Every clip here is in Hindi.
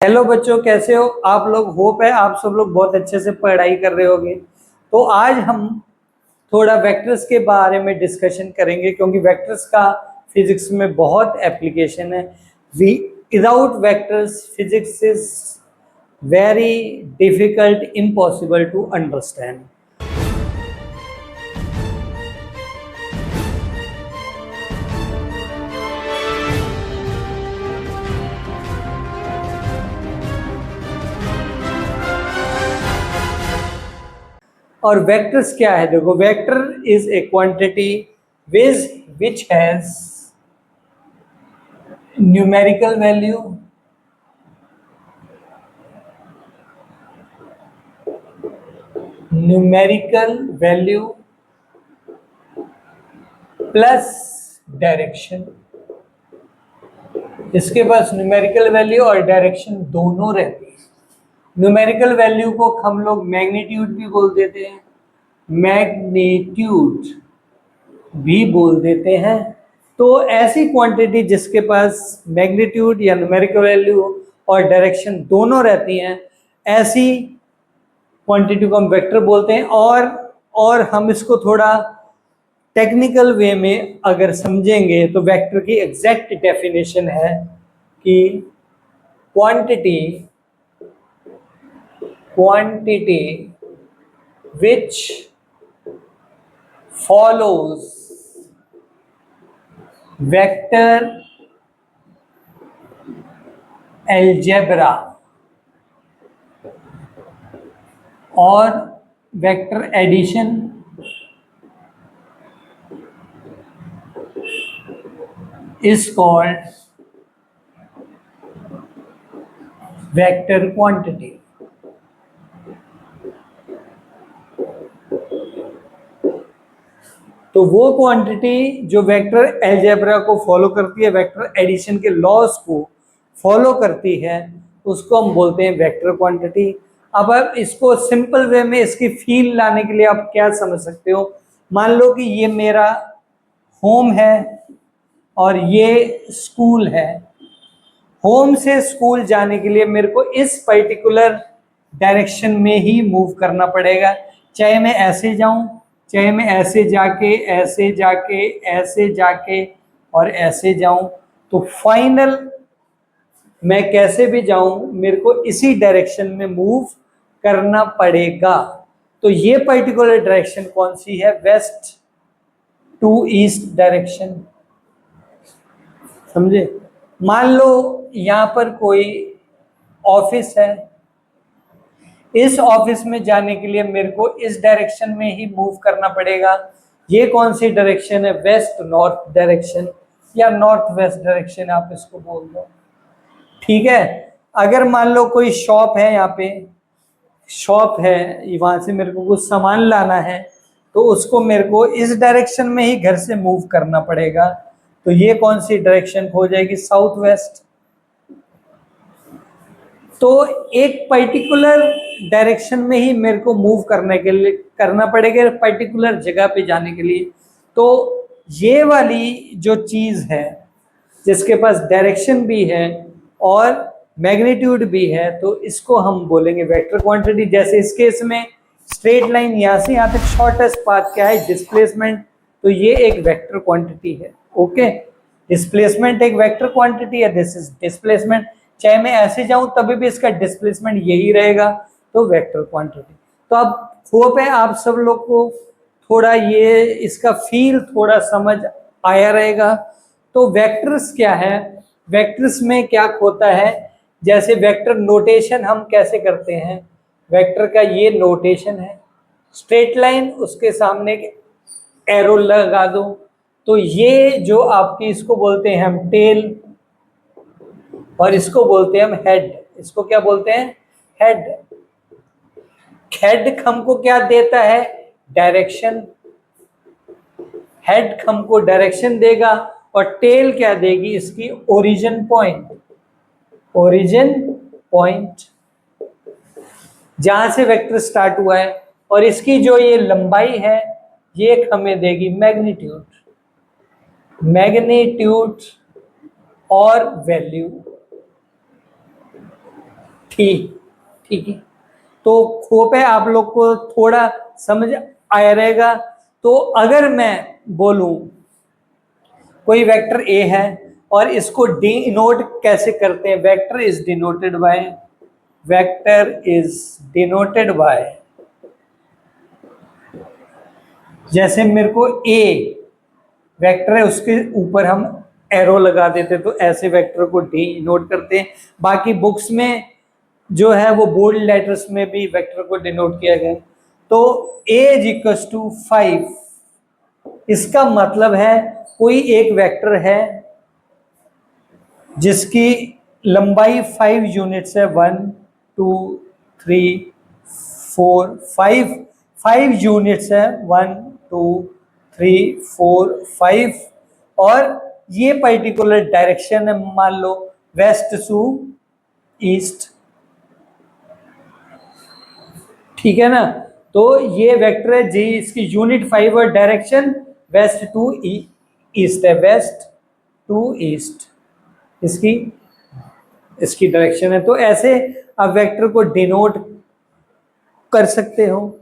हेलो बच्चों, कैसे हो आप लोग। होप है आप सब लोग बहुत अच्छे से पढ़ाई कर रहे होगे। तो आज हम थोड़ा वेक्टर्स के बारे में डिस्कशन करेंगे, क्योंकि वेक्टर्स का फिजिक्स में बहुत एप्लीकेशन है। Without vectors physics is very difficult, impossible to understand. और वेक्टर्स क्या है? देखो, vector is a quantity which has numerical value plus direction. इसके पास न्यूमेरिकल वैल्यू और डायरेक्शन दोनों रहती है। न्यूमेरिकल वैल्यू को हम लोग मैग्नीट्यूड भी बोल देते हैं, मैग्नीट्यूड भी बोल देते हैं। तो ऐसी क्वांटिटी जिसके पास मैग्नीट्यूड या न्यूमेरिकल वैल्यू और डायरेक्शन दोनों रहती हैं, ऐसी क्वांटिटी को हम वेक्टर बोलते हैं। और हम इसको थोड़ा टेक्निकल वे में अगर समझेंगे तो वेक्टर की एग्जैक्ट डेफिनेशन है कि quantity which follows vector algebra और vector addition is called vector quantity। तो वो क्वांटिटी जो वेक्टर अलजेब्रा को फॉलो करती है, वेक्टर एडिशन के लॉज को फॉलो करती है, उसको हम बोलते हैं वेक्टर क्वांटिटी। अब आप इसको सिंपल वे में इसकी फील लाने के लिए आप क्या समझ सकते हो? मान लो कि ये मेरा होम है और ये स्कूल है। होम से स्कूल जाने के लिए मेरे को इस पर्टिकुलर डायरेक्शन में ही मूव करना पड़ेगा, चाहे मैं ऐसे जाऊं, चाहे मैं ऐसे जाके ऐसे जाके और ऐसे जाऊं। तो फाइनल मैं कैसे भी जाऊं, मेरे को इसी डायरेक्शन में मूव करना पड़ेगा। तो ये पर्टिकुलर डायरेक्शन कौन सी है? West to east direction. समझे? मान लो यहां पर कोई ऑफिस है, इस ऑफिस में जाने के लिए मेरे को इस डायरेक्शन में ही मूव करना पड़ेगा। ये कौन सी डायरेक्शन है? वेस्ट नॉर्थ डायरेक्शन या नॉर्थ वेस्ट डायरेक्शन आप इसको बोल दो। ठीक है। अगर मान लो कोई शॉप है, यहाँ पे शॉप है, वहां से मेरे को कुछ सामान लाना है, तो उसको मेरे को इस डायरेक्शन में ही घर से मूव करना पड़ेगा। तो ये कौन सी डायरेक्शन हो जाएगी? South west. तो एक पर्टिकुलर डायरेक्शन में ही मेरे को मूव करने के लिए करना पड़ेगा, पर्टिकुलर जगह पे जाने के लिए। तो ये वाली जो चीज है जिसके पास डायरेक्शन भी है और मैग्नीट्यूड भी है, तो इसको हम बोलेंगे वेक्टर क्वांटिटी। जैसे इस केस में स्ट्रेट लाइन यहाँ से यहाँ तक शॉर्टेस्ट पाथ क्या है? डिस्प्लेसमेंट। तो ये एक वेक्टर क्वांटिटी है। ओके, डिस्प्लेसमेंट एक वेक्टर क्वांटिटी है। This is displacement. चाहे मैं ऐसे जाऊं तभी भी इसका डिस्प्लेसमेंट यही रहेगा, तो वेक्टर क्वांटिटी। तो अब होप है आप सब लोग को थोड़ा ये इसका फील थोड़ा समझ आया रहेगा। तो वेक्टर्स क्या है? वेक्टर्स में क्या होता है? जैसे वेक्टर नोटेशन हम कैसे करते हैं? वेक्टर का ये नोटेशन है, स्ट्रेट लाइन, उसके सामने एक एरो लगा दो। तो ये जो आपकी, इसको बोलते हैं हम टेल और इसको बोलते हैं हम हेड। इसको क्या बोलते हैं? हेड। हेड हमको क्या देता है? डायरेक्शन। हेड हमको डायरेक्शन देगा और टेल क्या देगी? इसकी ओरिजिन पॉइंट। ओरिजिन पॉइंट जहां से वेक्टर स्टार्ट हुआ है, और इसकी जो ये लंबाई है ये हमें देगी मैग्नीट्यूड। मैग्नीट्यूड और वैल्यू। ठीक है। तो होप है आप लोग को थोड़ा समझ आया रहेगा। तो अगर मैं बोलूं कोई वेक्टर ए है और इसको डिनोट कैसे करते हैं, वेक्टर इज डिनोटेड बाय जैसे मेरे को ए वेक्टर है उसके ऊपर हम एरो लगा देते, तो ऐसे वेक्टर को डिनोट करते हैं। बाकी बुक्स में जो है वो बोल्ड लेटर्स में भी वेक्टर को डिनोट किया गया। तो a इज इक्वल टू 5, इसका मतलब है कोई एक वेक्टर है जिसकी लंबाई 5 यूनिट्स है, 1 2 3 4 5 यूनिट्स है, 1 2 3 4 5, और ये पर्टिकुलर डायरेक्शन है, मान लो वेस्ट टू ईस्ट, ठीक है ना। तो ये वेक्टर है जी, इसकी यूनिट 5 और डायरेक्शन वेस्ट टू ईस्ट है, वेस्ट टू ईस्ट इसकी डायरेक्शन है। तो ऐसे आप वेक्टर को डिनोट कर सकते हो।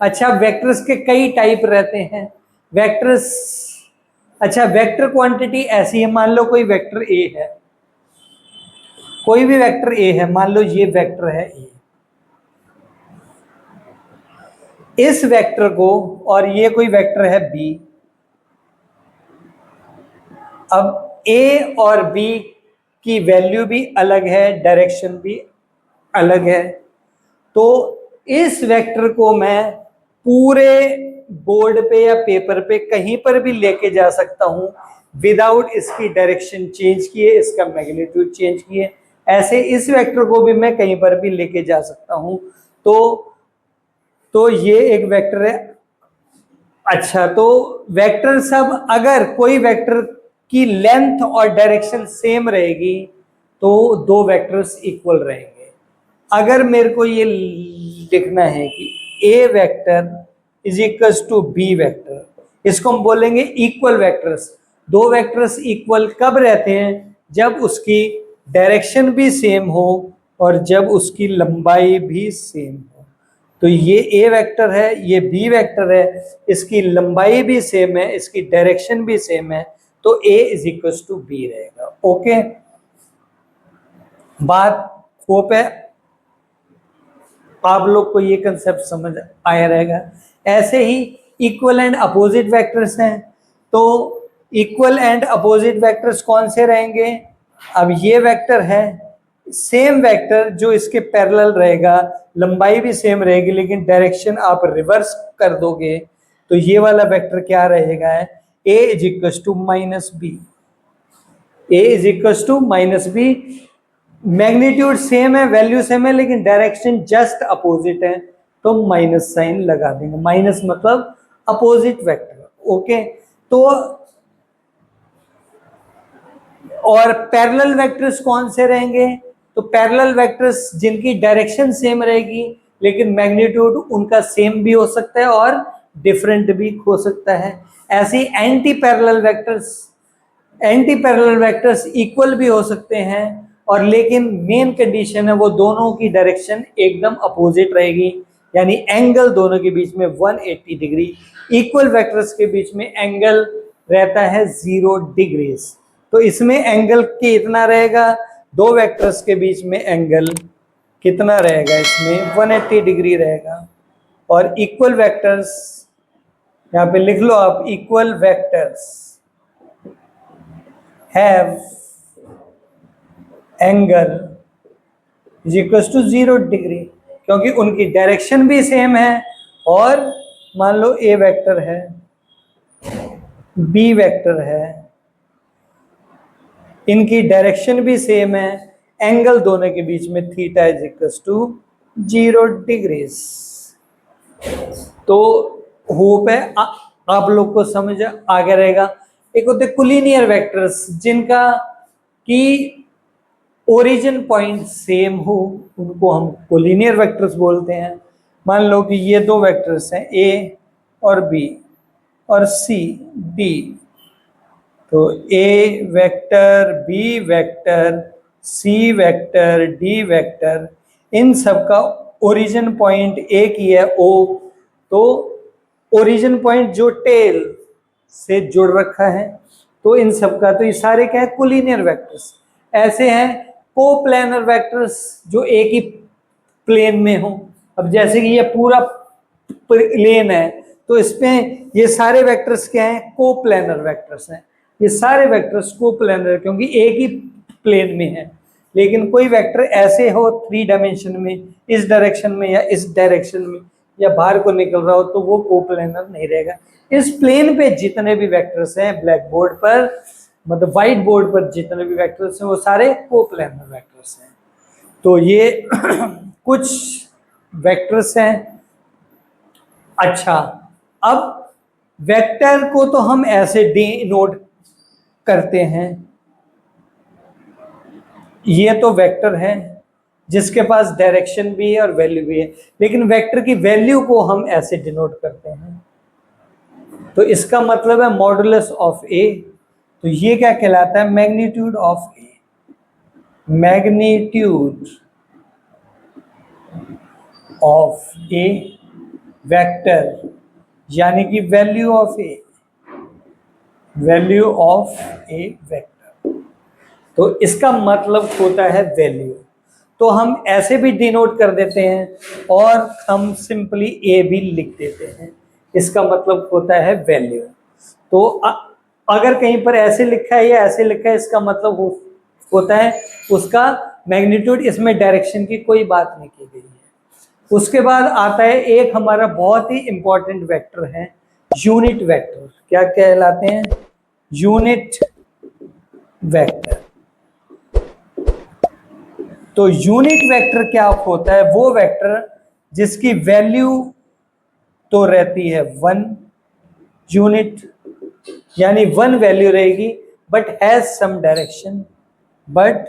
अच्छा, वेक्टर्स के कई टाइप रहते हैं। वेक्टर्स, अच्छा वेक्टर क्वांटिटी ऐसी है, मान लो कोई वेक्टर ए है, कोई भी वेक्टर ए है, मान लो ये वेक्टर है ए, इस वेक्टर को, और ये कोई वेक्टर है बी। अब ए और बी की वैल्यू भी अलग है, डायरेक्शन भी अलग है। तो इस वेक्टर को मैं पूरे बोर्ड पे या पेपर पे कहीं पर भी लेके जा सकता हूं विदाउट इसकी डायरेक्शन चेंज किए, इसका मैग्नीट्यूड चेंज किए। ऐसे इस वेक्टर को भी मैं कहीं पर भी लेके जा सकता हूं। तो ये एक वेक्टर है। अच्छा, तो वेक्टर सब, अगर कोई वेक्टर की लेंथ और डायरेक्शन सेम रहेगी तो दो वेक्टर्स इक्वल रहेंगे। अगर मेरे को ये लिखना है कि A vector is equal to B vector, इसको हम बोलेंगे इक्वल वेक्टर्स। दो वेक्टर्स इक्वल कब रहते हैं? जब उसकी डायरेक्शन भी सेम हो और जब उसकी लंबाई भी सेम हो। तो ये ए वेक्टर है, ये बी वेक्टर है, इसकी लंबाई भी सेम है, इसकी डायरेक्शन भी सेम है, तो ए इज इक्वल टू बी रहेगा। ओके, बात होप है आप लोग को ये कंसेप्ट समझ आया रहेगा। ऐसे ही इक्वल एंड अपोजिट वेक्टर्स हैं। तो इक्वल एंड अपोजिट वेक्टर्स कौन से रहेंगे? अब ये वेक्टर है, सेम वेक्टर जो इसके पैरेलल रहेगा, लंबाई भी सेम रहेगी, लेकिन डायरेक्शन आप रिवर्स कर दोगे तो ये वाला वेक्टर क्या रहेगा? A is equal to minus B, A is equal to minus B. Magnitude same है, वैल्यू सेम है, लेकिन डायरेक्शन जस्ट अपोजिट है, तो माइनस साइन लगा देंगे। माइनस मतलब अपोजिट वेक्टर। ओके, तो और पैरेलल वेक्टर्स कौन से रहेंगे? तो पैरेलल वेक्टर्स जिनकी डायरेक्शन सेम रहेगी लेकिन मैग्नीट्यूड उनका सेम भी हो सकता है और डिफरेंट भी हो सकता है। ऐसे एंटी पैरेलल वेक्टर्स इक्वल भी हो सकते हैं, और लेकिन मेन कंडीशन है वो दोनों की डायरेक्शन एकदम अपोजिट रहेगी, यानी एंगल दोनों के बीच में 180 डिग्री। इक्वल वेक्टर्स के बीच में एंगल रहता है 0 डिग्रीज। तो इसमें एंगल कितना रहेगा? दो वेक्टर्स के बीच में एंगल कितना रहेगा? इसमें 180 डिग्री रहेगा। और इक्वल वेक्टर्स, यहाँ पे लिख लो आप, equal vectors have angle is equal to 0 degree, क्योंकि उनकी डायरेक्शन भी सेम है। और मान लो ए वेक्टर है, बी वेक्टर है, इनकी डायरेक्शन भी सेम है, एंगल दोनों के बीच में theta is equal to 0 degrees. तो होप है आप लोग को समझ आ गया रहेगा। एक होते कोलिनियर वेक्टर्स जिनका की ओरिजिन पॉइंट सेम हो, उनको हम कोलिनियर वेक्टर्स बोलते हैं। मान लो कि ये दो वेक्टर्स हैं, ए और बी और सी डी। तो ए vector, B vector, C vector, D vector, इन सब का ओरिजिन पॉइंट एक ही है O, तो ओरिजिन पॉइंट जो टेल से जुड़ रखा है, तो इन सब का, तो ये सारे क्या है, कोलिनियर वेक्टर्स। ऐसे हैं कोप्लेनर वेक्टर्स जो एक ही प्लेन में हो। अब जैसे कि ये पूरा प्लेन है, तो इसमें ये सारे वेक्टर्स क्या हैं, कोप्लेनर वेक्टर्स हैं। ये सारे वेक्टर्स कोप्लेनर क्योंकि एक ही प्लेन में है। लेकिन कोई वेक्टर ऐसे हो 3 डायमेंशन में, इस डायरेक्शन में या इस डायरेक्शन में या बाहर को निकल रहा हो, तो वो कोप्लेनर नहीं रहेगा। इस प्लेन पे जितने भी वेक्टर्स हैं ब्लैक बोर्ड पर, मतलब व्हाइट बोर्ड पर जितने भी वेक्टर्स हैं वो सारे कोप्लेनर वेक्टर्स हैं। तो ये कुछ वेक्टर्स हैं। अच्छा, अब वेक्टर को तो हम ऐसे डिनोट करते हैं, ये तो वेक्टर है जिसके पास डायरेक्शन भी है और वैल्यू भी है, लेकिन वेक्टर की वैल्यू को हम ऐसे डिनोट करते हैं। तो इसका मतलब है मॉडुलस ऑफ ए। तो ये क्या कहलाता है, magnitude of A. Magnitude of A vector यानी कि value of A, value of A vector. तो इसका मतलब होता है वैल्यू। तो हम ऐसे भी डिनोट कर देते हैं और हम सिंपली ए भी लिख देते हैं, इसका मतलब होता है वैल्यू। तो अगर कहीं पर ऐसे लिखा है या ऐसे लिखा है, इसका मतलब होता है उसका मैग्नीट्यूड, इसमें डायरेक्शन की कोई बात नहीं की गई है। उसके बाद आता है एक हमारा बहुत ही इंपॉर्टेंट वेक्टर है, यूनिट वेक्टर। क्या कहलाते हैं, यूनिट वेक्टर। तो यूनिट वेक्टर क्या होता है, वो वेक्टर जिसकी वैल्यू तो रहती है 1 यूनिट, यानी 1 वैल्यू रहेगी, but has some direction, but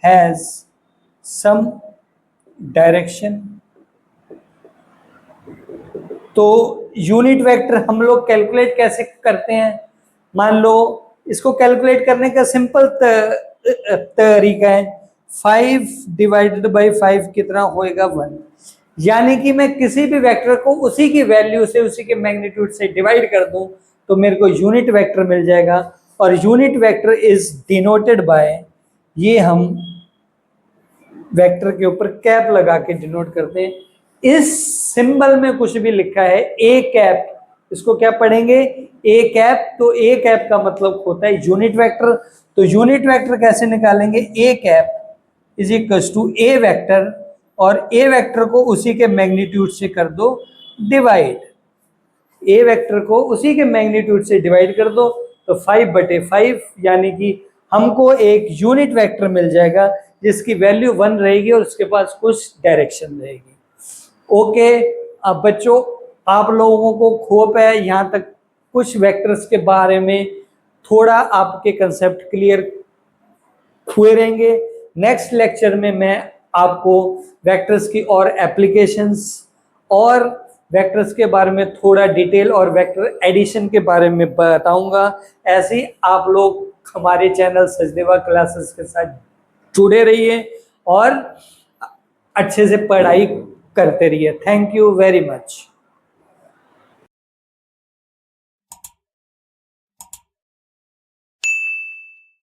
has some direction. तो यूनिट वेक्टर हम लोग कैलकुलेट कैसे करते हैं, मान लो इसको कैलकुलेट करने का सिंपल तरीका है, 5 डिवाइडेड बाई 5 कितना होएगा, 1। यानी कि मैं किसी भी वेक्टर को उसी की वैल्यू से, उसी के मैग्नीट्यूड से डिवाइड कर दूं तो मेरे को यूनिट वेक्टर मिल जाएगा। और unit vector is denoted by, ये हम वेक्टर के ऊपर कैप लगा के डिनोट करते हैं। इस सिंबल में कुछ भी लिखा है ए कैप, इसको क्या पढ़ेंगे, ए कैप। तो ए कैप का मतलब होता है यूनिट वेक्टर। तो यूनिट वेक्टर कैसे निकालेंगे, A cap is equal to A vector, और ए वेक्टर को उसी के मैग्नीट्यूड से कर दो डिवाइड, ए वेक्टर को उसी के मैग्नीट्यूड से डिवाइड कर दो, तो 5/5, यानी कि हमको एक यूनिट वेक्टर मिल जाएगा जिसकी वैल्यू 1 रहेगी और उसके पास कुछ डायरेक्शन रहेगी। ओके, अब बच्चों आप लोगों को खोप है यहाँ तक कुछ वेक्टर्स के बारे में थोड़ा आपके कंसेप्ट क्लियर हुए रहेंगे। नेक्स्ट लेक्चर में मैं आपको वेक्टर्स की और एप्लीकेशंस और वेक्टर्स के बारे में थोड़ा डिटेल और वेक्टर एडिशन के बारे में बताऊंगा। ऐसे ही आप लोग हमारे चैनल सचदेवा क्लासेस के साथ जुड़े रहिए और अच्छे से पढ़ाई करते रहिए। Thank you very much.